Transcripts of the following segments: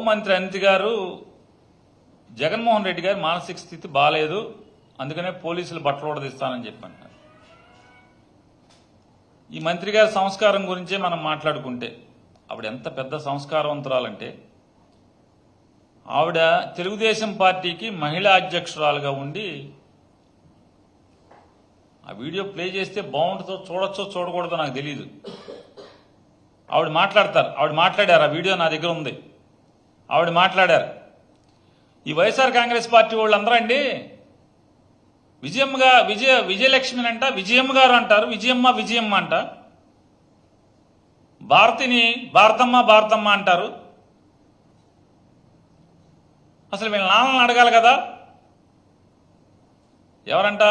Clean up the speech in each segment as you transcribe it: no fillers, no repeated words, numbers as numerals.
హోంమంత్రి అనిత గారు జగన్మోహన్ రెడ్డి గారి మానసిక స్థితి బాగాలేదు, అందుకనే పోలీసులు బట్టలు ఊడదీస్తానని చెప్పారు. ఈ మంత్రి గారి సంస్కారం గురించే మనం మాట్లాడుకుంటే ఆవిడ ఎంత పెద్ద సంస్కారవంతురాలంటే, ఆవిడ తెలుగుదేశం పార్టీకి మహిళా అధ్యక్షురాలుగా ఉండి, ఆ వీడియో ప్లే చేస్తే బాగుంటుందో చూడొచ్చో చూడకూడదో నాకు తెలియదు. ఆవిడ మాట్లాడారు, ఆ వీడియో నా దగ్గర ఉంది. ఆవిడ మాట్లాడారు, ఈ వైఎస్ఆర్ కాంగ్రెస్ పార్టీ వాళ్ళందరూ అండి విజయలక్ష్మిని అంట విజయమ్మ గారు అంటారు, విజయమ్మ అంట, భారతిని భారతమ్మ అంటారు. అసలు వీళ్ళ నాన్నలను అడగాలి కదా. ఎవరంట?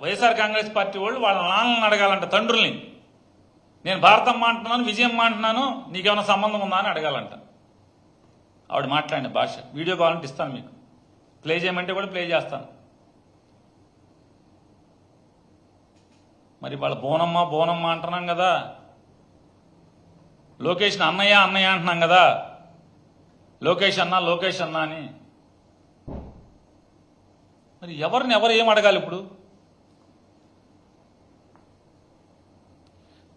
వైఎస్ఆర్ కాంగ్రెస్ పార్టీ వాళ్ళు వాళ్ళ నాన్నలను అడగాలంట, తండ్రుల్ని. నేను భారతమ్మ అంటున్నాను, విజయమ్మ అంటున్నాను, నీకేమైనా సంబంధం ఉందా అని అడగాలంట. ఆవిడ మాట్లాడిన భాష వీడియో కావాలంటే ఇస్తాను, మీకు ప్లే చేయమంటే కూడా ప్లే చేస్తాను. మరి వాళ్ళ బోనమ్మ అంటున్నాం కదా, లోకేష్ అన్నయ్య అంటున్నాం కదా, లోకేష్ అన్న అని. మరి ఎవరు ఏం అడగాలి ఇప్పుడు?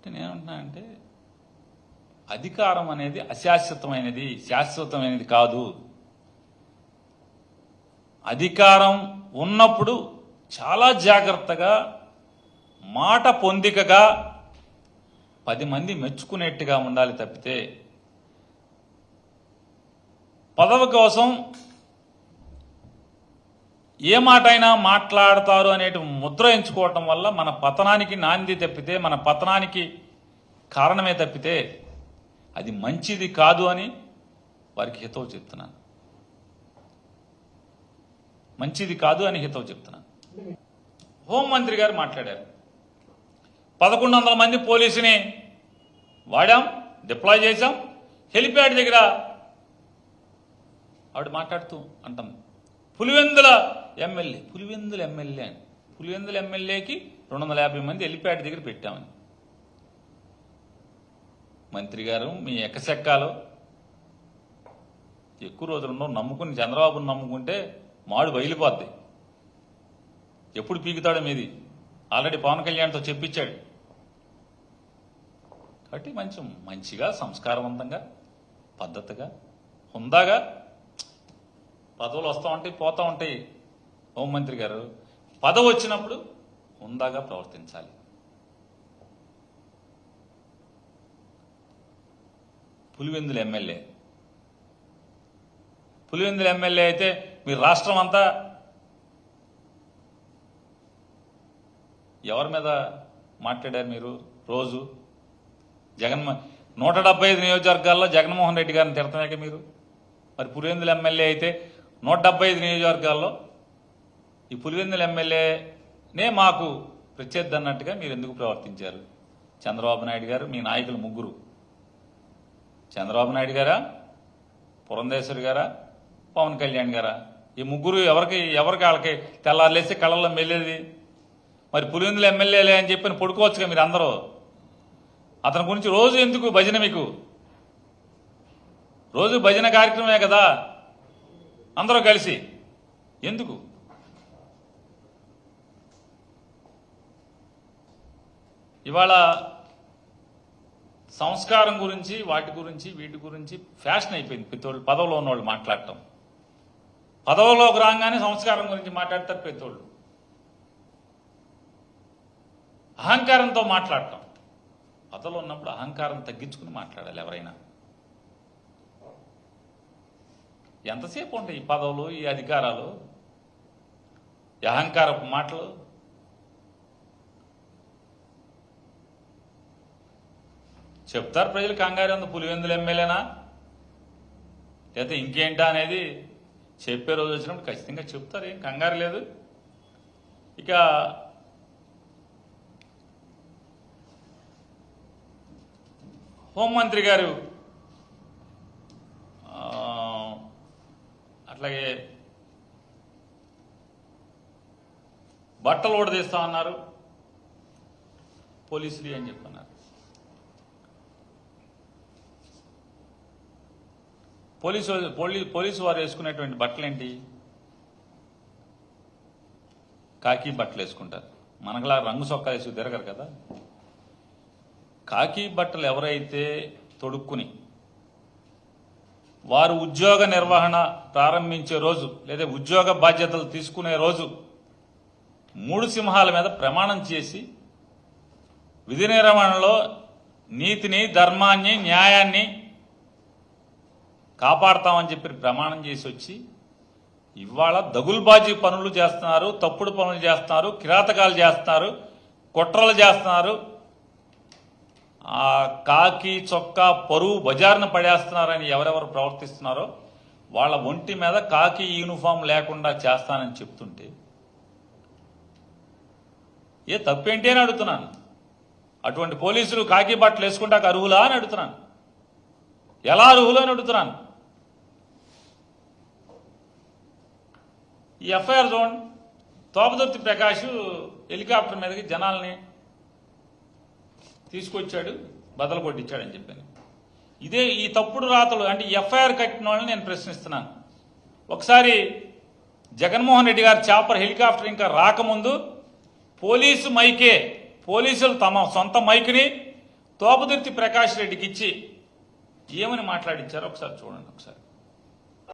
నేనేమంటున్నానంటే, అధికారం అనేది అశాశ్వతమైనది, శాశ్వతమైనది కాదు. అధికారం ఉన్నప్పుడు చాలా జాగ్రత్తగా, మాట పొందికగా, 10 మంది మెచ్చుకునేట్టుగా ఉండాలి తప్పితే, పదవి కోసం ఏ మాట అయినా మాట్లాడతారు అనేటి ముద్ర ఎంచుకోవటం వల్ల మన పతనానికి నాంది తప్పితే, మన పతనానికి కారణమే తప్పితే అది మంచిది కాదు అని వారికి హితవు చెప్తున్నాను. మంచిది కాదు అని హితవు చెప్తున్నాను. హోంమంత్రి గారు మాట్లాడారు, 1100 మంది పోలీసుని వాడాం, డిప్లాయ్ చేశాం, హెలిప్యాడ్ దగ్గర. ఆవిడ మాట్లాడుతూ అంటాం, పులివెందుల ఎమ్మెల్యేకి 250 మంది హెలిప్యాడ్ దగ్గర పెట్టామని. మంత్రి గారు, మీ ఎక్కసెక్కాలు ఎక్కువ రోజులున్నో నమ్ముకుని, చంద్రబాబుని నమ్ముకుంటే మాడు బయలుపోద్ది. ఎప్పుడు పీకుతాడో మీది ఆల్రెడీ పవన్ కళ్యాణ్తో చెప్పించాడు. కాబట్టి మంచిగా సంస్కారవంతంగా, పద్ధతిగా, హుందాగా, పదవులు వస్తూ ఉంటాయి పోతూ ఉంటాయి. హోంమంత్రి గారు పదవి వచ్చినప్పుడు హుందాగా ప్రవర్తించాలి. పులివెందుల ఎమ్మెల్యే అయితే మీరు రాష్ట్రం అంతా ఎవరి మీద మాట్లాడారు? మీరు రోజు 175 నియోజకవర్గాల్లో జగన్మోహన్ రెడ్డి గారిని తిడతామే మీరు. మరి పులివెందుల ఎమ్మెల్యే అయితే 175 నియోజకవర్గాల్లో ఈ పులివెందుల ఎమ్మెల్యేనే మాకు ప్రత్యర్థి అన్నట్టుగా మీరు ఎందుకు ప్రవర్తించారు? చంద్రబాబు నాయుడు గారు, మీ నాయకులు ముగ్గురు, చంద్రబాబు నాయుడు గారా, పురంధేశ్వరి గారా, పవన్ కళ్యాణ్ గారా, ఈ ముగ్గురు ఎవరికి వాళ్ళకి తెల్లారులేసి కళ్ళల్లో మెల్లేది. మరి పులివెందుల ఎమ్మెల్యేలే అని చెప్పి పడుకోవచ్చుగా మీరు అందరూ. అతని గురించి రోజు ఎందుకు భజన? మీకు రోజు భజన కార్యక్రమమే కదా అందరూ కలిసి, ఎందుకు? ఇవాళ సంస్కారం గురించి, వీటి గురించి ఫ్యాషన్ అయిపోయింది. పెద్దోళ్ళు పదవిలో ఉన్నవాళ్ళు మాట్లాడటం, పదవిలోకి రాగానే సంస్కారం గురించి మాట్లాడతారు పెద్దోళ్ళు. అహంకారంతో మాట్లాడటం, పదవిలో ఉన్నప్పుడు అహంకారం తగ్గించుకుని మాట్లాడాలి ఎవరైనా. ఎంతసేపు ఉంటాయి ఈ పదవులు, ఈ అధికారాలు, ఈ అహంకారపు మాటలు? చెప్తారు ప్రజలు, కంగారు ఉంది, పులివెందుల ఎమ్మెల్యేనా లేకపోతే ఇంకేంటా అనేది చెప్పే రోజు వచ్చినప్పుడు ఖచ్చితంగా చెప్తారు, ఏం కంగారు లేదు. ఇక హోంమంత్రి గారు అట్లాగే బట్టలు ఊడదీస్తా అన్నారు పోలీసులు అని చెప్పన్నారు. పోలీసు వారు వేసుకునేటువంటి బట్టలేంటి? కాకి బట్టలు వేసుకుంటారు. మనకులా రంగు చొక్కా వేసి తిరగరు కదా. కాకి బట్టలు ఎవరైతే తొడుక్కుని వారు ఉద్యోగ నిర్వహణ ప్రారంభించే రోజు లేదా ఉద్యోగ బాధ్యతలు తీసుకునే రోజు 3 సింహాల మీద ప్రమాణం చేసి విధి నిర్వహణలో నీతిని, ధర్మాన్ని, న్యాయాన్ని కాపాడతామని చెప్పి ప్రమాణం చేసి వచ్చి ఇవాళ దగుల్బాజీ పనులు చేస్తున్నారు, తప్పుడు పనులు చేస్తున్నారు, కిరాతకాలు చేస్తున్నారు, కుట్రలు చేస్తున్నారు, ఆ కాకి చొక్కా పరువు బజార్ను పడేస్తున్నారని ఎవరెవరు ప్రవర్తిస్తున్నారో వాళ్ళ ఒంటి మీద కాకి యూనిఫామ్ లేకుండా చేస్తానని చెప్తుంటే ఏ తప్పేంటి అని అడుగుతున్నాను. అటువంటి పోలీసులు కాకి బట్టలు వేసుకుంటాక అర్హులా అని అడుగుతున్నాను. ఎలా అర్హులు అని అడుగుతున్నాను. ఈ ఎఫ్ఐఆర్ చూడండి. తోపదుర్తి ప్రకాష్ హెలికాప్టర్ మీదకి జనాల్ని తీసుకొచ్చాడు, బదలు కొట్టించాడని చెప్పాను. ఇదే ఈ తప్పుడు రాతలు అంటే ఎఫ్ఐఆర్ కట్టిన వాళ్ళని నేను ప్రశ్నిస్తున్నాను. ఒకసారి జగన్మోహన్ రెడ్డి గారు చాపర్ హెలికాప్టర్ ఇంకా రాకముందు పోలీసులు తమ సొంత మైక్ని తోపదుర్తి ప్రకాష్ రెడ్డికి ఇచ్చి ఏమని మాట్లాడించారో ఒకసారి చూడండి. ఒకసారి